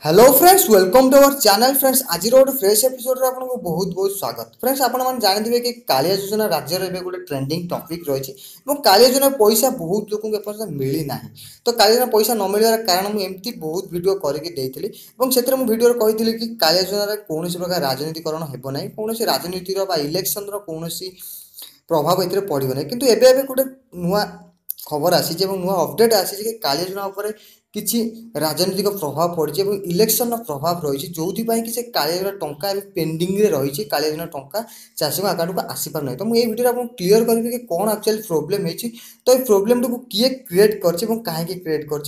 Hello friends welcome to our channel friends आज गोटे fresh episode रे आपको बहुत बहुत स्वागत फ्रेंड्स आपण मैंने जानते कि कालिया योजना राज्य में गोटे ट्रेंडिंग टॉपिक रही कालिया योजना पैसा बहुत लोक एपर्तन मिली ना तो कालिया योजना पैसा न मिलवार कारण मुझे एमती बहुत वीडियो करके से वीडियो कही कि कालिया योजना कौन प्रकार राजनीतिकरण होना कौन राजनीतिर इलेक्शन कौन प्रभाव ये पड़ो ना कि एवं गोटे नुआ खबर आसी नुआ अपडेट आसी कि कालिया योजना उपर किसी राजनीतिक प्रभाव पड़ी इलेक्शन प्रभाव रही जो कि से कालिया टंका पेंडिंग रही कालिया योजना टंका चाषी आकाउंट को आसीपार ना तो मुझे वीडियो आपको क्लीयर करी कि कौन एक्चुअली प्रोब्लेम है तो ये प्रोब्लेम टाक किए क्रिएट कर कहीं क्रिएट कर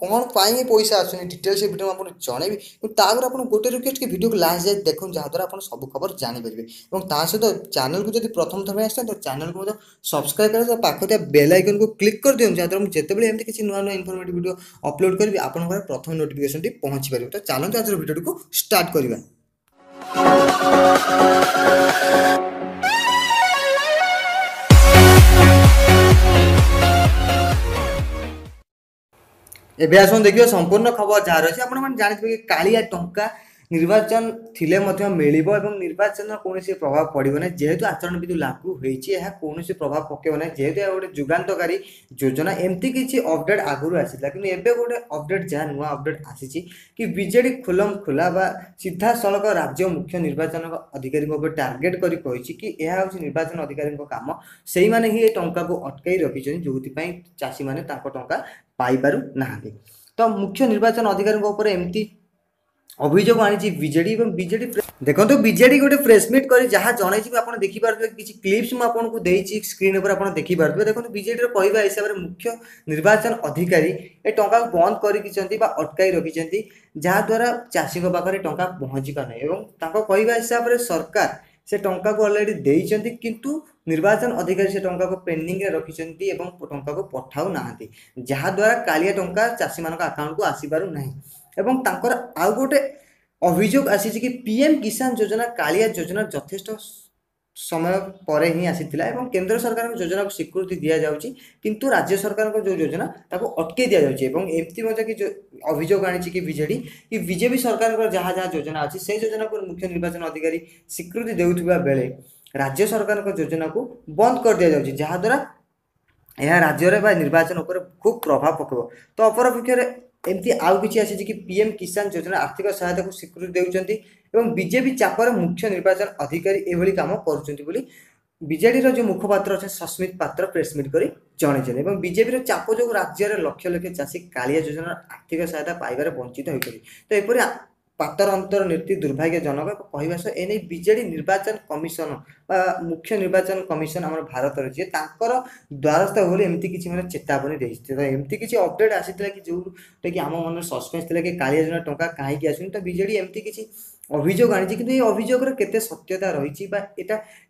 कौन पाई पैसा आसुनी डिटेल्स वीडियो में आपको जनइबी तापर आप गोटे रिक्वेस्ट कि वीडियो को लास्ट जाए देखो जहाँद्वारा आप सब खबर जानीपारे और सहित चैनल को जब प्रथम थर आसते तो चैनल को सब्सक्राइब कर पाखे बेल आइकन को क्लिक कर दिखाँ जहाँद्वारा मुझे जिते एमती किसी नुआ नुआ इनफॉर्मेटिव वीडियो अपलोड करी आपन प्रथम नोटिफिकेशन टी पहुँची पार तो चलते आज वीडियो को स्टार्ट करवा। एबे आसन देखिए संपूर्ण खबर जहाँ रही है जानते कि कालिया टंका निर्वाचन थिले मिलिबो एवं निर्वाचन कौन प्रभाव पड़ो ना जेहेतु आचरण विधि लागू होती कौन प्रभाव पकेब ना जेहेतु गोटे जुगान्तकारी योजना एमती किसी अपडेट आगुरी आसाला कि एवं गोटे अपडेट जहाँ नुआ अपडेट आसी कि बीजेडी खुलम खुला बा सीधा सड़क राज्य मुख्य निर्वाचन अधिकारी टार्गेट करी कि यह हूँ निर्वाचन अधिकारी काम से मैंने ही टंका को अटकई रखी जो चाषी मैंने टंका पाइबारू ना तो मुख्य निर्वाचन अधिकारी एमती अभियोग आनी बीजेडी बीजेडी देखो तो बीजेडी गोटे प्रेसमिट कर जहाँ जन आप देखिपे किसी क्लिप्स मुझे देती स्क्रीन पर आप देखिपे देखो बीजेडी कहवा हिसाब से मुख्य निर्वाचन अधिकारी ए टंका बंद कर अटकाई रखी जहाँद्वारा चाषी पाखे टंका पहुँची पारना कहवा हिसाब से सरकार से टंका को अलरेडी देइचंती किंतु निर्वाचन अधिकारी से टंका को पेंडिंग रे रखिचंती एवं टंका को पठाऊ नाहांती जहाँद्वारा कालिया टंका चाषी मान अकाउंट को आसीपारू नहीं एवं तांकर आउ गोटे अभियोग आसी कि पीएम किसान योजना कालिया योजना यथेष्ट समय पर ही आसीथिला एवं केंद्र सरकार योजना को स्वीकृति दि जाउची किंतु राज्य सरकार को जो योजना ताको अटके दि जाउची एवं एमती मजा कि अभियोग आनी कि बीजेपी सरकार को जहाँ जहाँ योजना अच्छी से योजना को मुख्य निर्वाचन अधिकारी स्वीकृति देउथिबा बेले राज्य सरकार को योजना को बंद कर दि जाउची जहाँद्वारा यह राज्य में निर्वाचन उपर खूब प्रभाव पकेब तो अपरपक्ष एमती आउ कि आसी कि पीएम किसान योजना आर्थिक सहायता को स्वीकृति देउचंती एवं बीजेपी चापर मुख्य निर्वाचन अधिकारी एभली काम करुँच बीजेडी जो मुखपात्र अच्छे सस्मित पात्र प्रेसमिट कर जन और बीजेपी चाप जो राज्य में लक्ष लक्ष चाषी कालिया योजना आर्थिक सहायता पाइबार वंचित होकर तो यपरी पातर अंतर नीति दुर्भाग्यजनक कहवा सह एने बीजेडी निर्वाचन कमिशन मुख्य निर्वाचन कमिशन आम भारत जी द्वारस्थ हो एमती किसी मैंने चेतावनी देते तो एमती किसी अपडेट आसाला कि जोटा कि आम मन सस्पेन्स था कि कालिया योजना टंका कहीं आसुनी तो बीजेडी एमती किसी अभियोग आनी कि ये अभियोगर केते सत्यता रही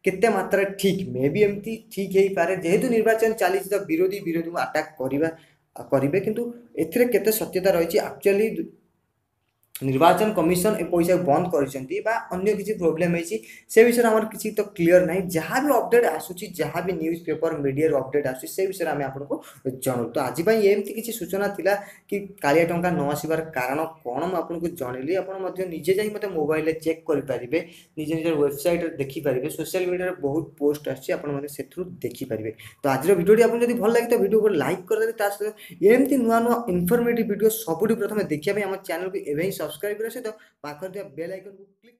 केते मात्रा ठीक मे भी एमती ठीक हो पारे जेहेतु निर्वाचन चली तो विरोधी विरोधी को आटाक करेंगे किंतु एथिरे केते सत्यता रही एक्चुअली निर्वाचन कमिशन ए पैसा बंद कर किसी प्रोब्लेम से विषय में किसी तो क्लीयर ना जहाँ भी अपडेट आसूँ जहाँ भी न्यूज पेपर मीडिया अपडेट आसूँ से विषय में आपको जनू तो आज एमती किसी सूचना थिला कि कालिया टंका न आसबार कारण कौन मुझे जनइली आप निजे जाई मत मोबाइल चेक करेंगे निजे निज वेबसाइट देखिपारे सोशल मीडिया बहुत पोस्ट आसि देखिपारे तो आज वीडियो आपको जब भल लगे तो वीडियो को लाइक करदे एमती नुआ नुआ इनफॉर्मेटिव वीडियो सबुठ प्रथम देखिए आम चैनल को एवं सब्सक्राइब कर सहित पाखर बेल आइकन को क्लिक